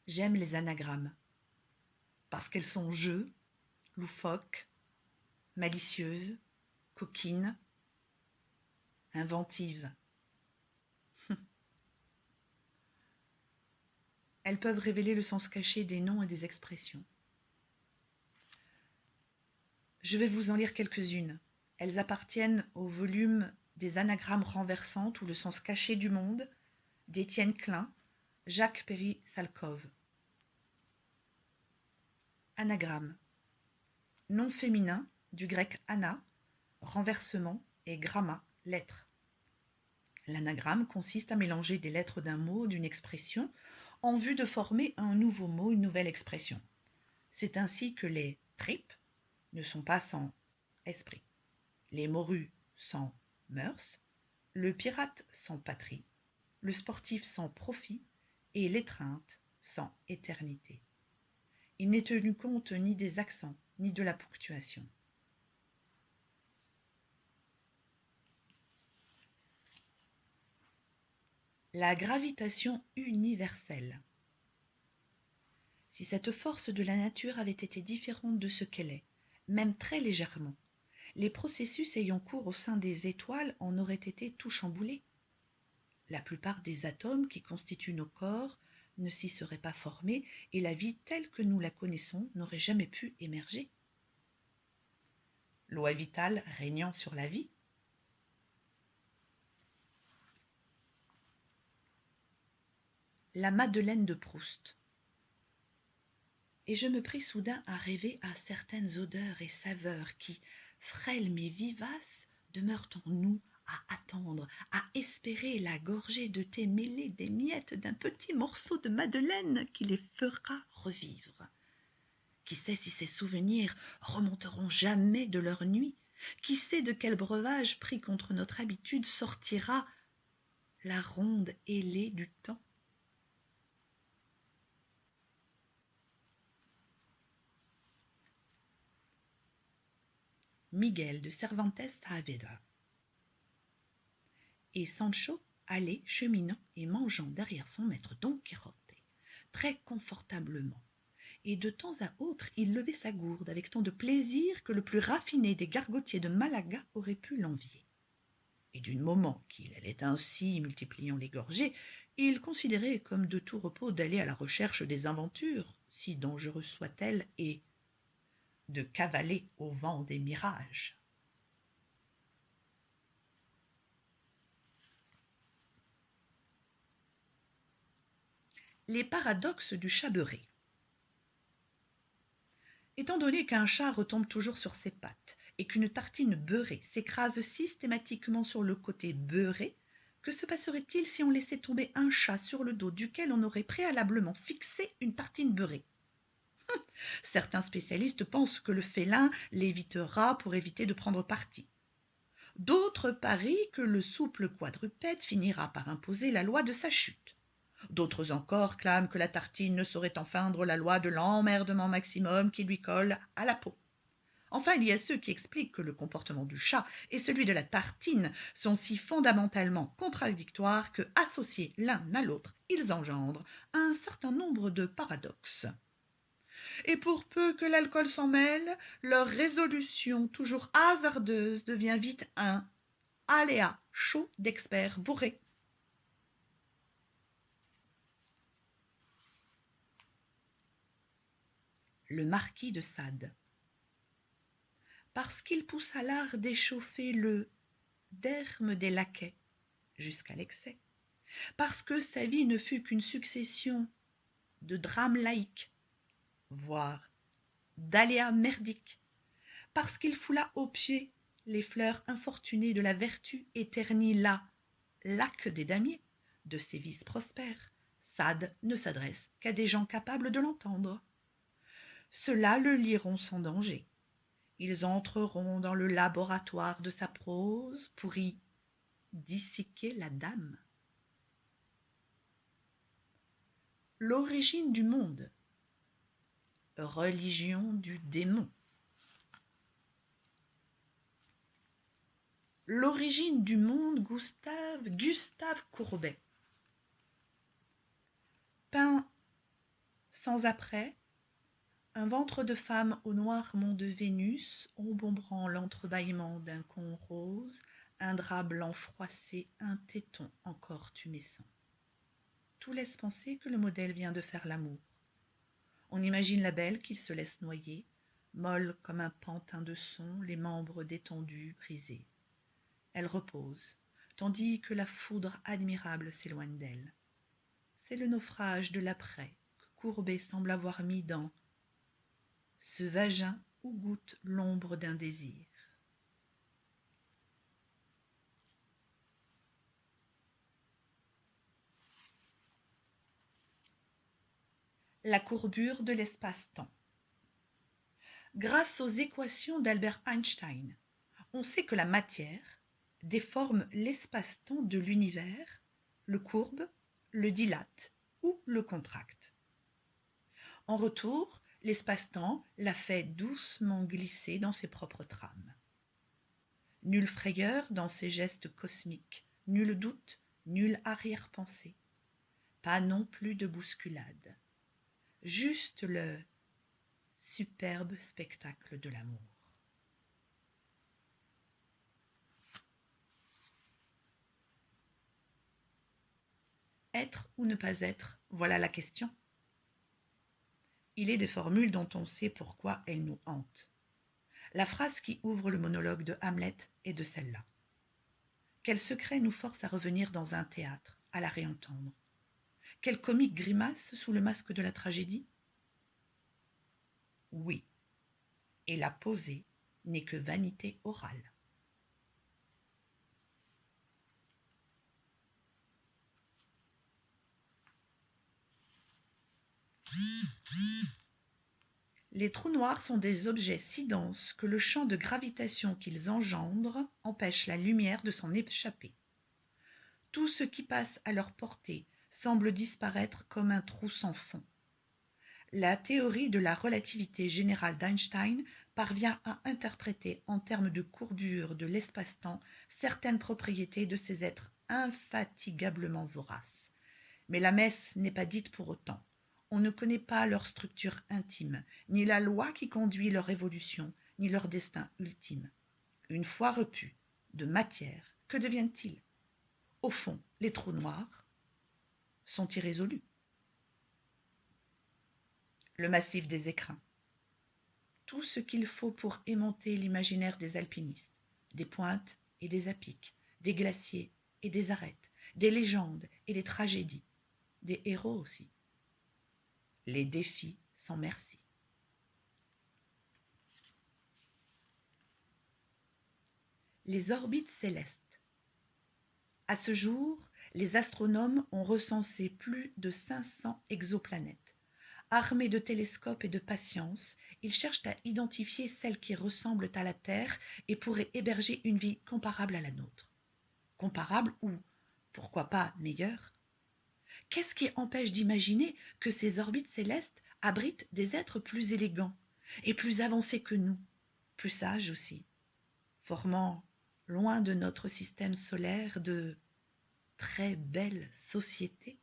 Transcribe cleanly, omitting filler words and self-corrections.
J'aime les anagrammes, parce qu'elles sont jeux, loufoques, malicieuses, coquines, inventives. Elles peuvent révéler le sens caché des noms et des expressions. Je vais vous en lire quelques-unes. Elles appartiennent au volume des anagrammes renversantes ou le sens caché du monde d'Étienne Klein, Jacques Perry-Salkov. Anagramme. Nom féminin du grec ana, renversement, et gramma, lettre. L'anagramme consiste à mélanger des lettres d'un mot, d'une expression, en vue de former un nouveau mot, une nouvelle expression. C'est ainsi que les tripes ne sont pas sans esprit, les morues sans mœurs, le pirate sans patrie, le sportif sans profit et l'étreinte sans éternité. Il n'est tenu compte ni des accents, ni de la ponctuation. La gravitation universelle. Si cette force de la nature avait été différente de ce qu'elle est, même très légèrement, les processus ayant cours au sein des étoiles en auraient été tout chamboulés. La plupart des atomes qui constituent nos corps ne s'y seraient pas formés et la vie telle que nous la connaissons n'aurait jamais pu émerger. Loi vitale régnant sur la vie. La Madeleine de Proust. Et je me pris soudain à rêver à certaines odeurs et saveurs qui, frêles mais vivaces, demeurent en nous à attendre, à espérer la gorgée de thé mêlée des miettes d'un petit morceau de madeleine qui les fera revivre. Qui sait si ces souvenirs remonteront jamais de leur nuit? Qui sait de quel breuvage pris contre notre habitude sortira la ronde ailée du temps? Miguel de Cervantes Saavedra. Et Sancho allait cheminant et mangeant derrière son maître Don Quichotte, très confortablement, et de temps à autre il levait sa gourde avec tant de plaisir que le plus raffiné des gargotiers de Malaga aurait pu l'envier. Et du moment qu'il allait ainsi multipliant les gorgées, il considérait comme de tout repos d'aller à la recherche des aventures, si dangereuses soient-elles, et de cavaler au vent des mirages. Les paradoxes du chat beurré. Étant donné qu'un chat retombe toujours sur ses pattes et qu'une tartine beurrée s'écrase systématiquement sur le côté beurré, que se passerait-il si on laissait tomber un chat sur le dos duquel on aurait préalablement fixé une tartine beurrée? Certains spécialistes pensent que le félin l'évitera pour éviter de prendre parti. D'autres parient que le souple quadrupède finira par imposer la loi de sa chute. D'autres encore clament que la tartine ne saurait enfreindre la loi de l'emmerdement maximum qui lui colle à la peau. Enfin, il y a ceux qui expliquent que le comportement du chat et celui de la tartine sont si fondamentalement contradictoires que, associés l'un à l'autre, ils engendrent un certain nombre de paradoxes. Et pour peu que l'alcool s'en mêle, leur résolution toujours hasardeuse devient vite un aléa chaud d'experts bourrés. Le marquis de Sade. Parce qu'il poussa l'art d'échauffer le derme des laquais jusqu'à l'excès, parce que sa vie ne fut qu'une succession de drames laïques, voire d'aléas merdiques, parce qu'il foula aux pieds les fleurs infortunées de la vertu et ternit la laque des damiers de ses vices prospères, Sade ne s'adresse qu'à des gens capables de l'entendre. Ceux-là le liront sans danger. Ils entreront dans le laboratoire de sa prose pour y disséquer la dame. L'origine du monde. Religion du démon. L'origine du monde, Gustave Courbet. Peint sans après, un ventre de femme au noir mont de Vénus, ombrant l'entrebâillement d'un con rose, un drap blanc froissé, un téton encore tumescent. Tout laisse penser que le modèle vient de faire l'amour. On imagine la belle qu'il se laisse noyer, molle comme un pantin de son, les membres détendus, brisés. Elle repose, tandis que la foudre admirable s'éloigne d'elle. C'est le naufrage de l'après que Courbet semble avoir mis dans ce vagin où goutte l'ombre d'un désir. La courbure de l'espace-temps. Grâce aux équations d'Albert Einstein, on sait que la matière déforme l'espace-temps de l'univers, le courbe, le dilate ou le contracte. En retour, l'espace-temps la fait doucement glisser dans ses propres trames. Nulle frayeur dans ces gestes cosmiques, nul doute, nulle arrière-pensée. Pas non plus de bousculade. Juste le superbe spectacle de l'amour. Être ou ne pas être, voilà la question. Il est des formules dont on sait pourquoi elles nous hantent. La phrase qui ouvre le monologue de Hamlet est de celle-là. Quel secret nous force à revenir dans un théâtre, à la réentendre? Quelle comique grimace sous le masque de la tragédie? Oui, et la poser n'est que vanité orale. Les trous noirs sont des objets si denses que le champ de gravitation qu'ils engendrent empêche la lumière de s'en échapper. Tout ce qui passe à leur portée semble disparaître comme un trou sans fond. La théorie de la relativité générale d'Einstein parvient à interpréter en termes de courbure de l'espace-temps certaines propriétés de ces êtres infatigablement voraces. Mais la messe n'est pas dite pour autant. On ne connaît pas leur structure intime, ni la loi qui conduit leur évolution, ni leur destin ultime. Une fois repus de matière, que deviennent-ils? Au fond, les trous noirs sont irrésolus. Le massif des écrins. Tout ce qu'il faut pour aimanter l'imaginaire des alpinistes, des pointes et des apics, des glaciers et des arêtes, des légendes et des tragédies, des héros aussi. Les défis sans merci. Les orbites célestes. À ce jour, les astronomes ont recensé plus de 500 exoplanètes. Armés de télescopes et de patience, ils cherchent à identifier celles qui ressemblent à la Terre et pourraient héberger une vie comparable à la nôtre. Comparable ou, pourquoi pas, meilleure? Qu'est-ce qui empêche d'imaginer que ces orbites célestes abritent des êtres plus élégants et plus avancés que nous, plus sages aussi, formant, loin de notre système solaire, de très belles sociétés?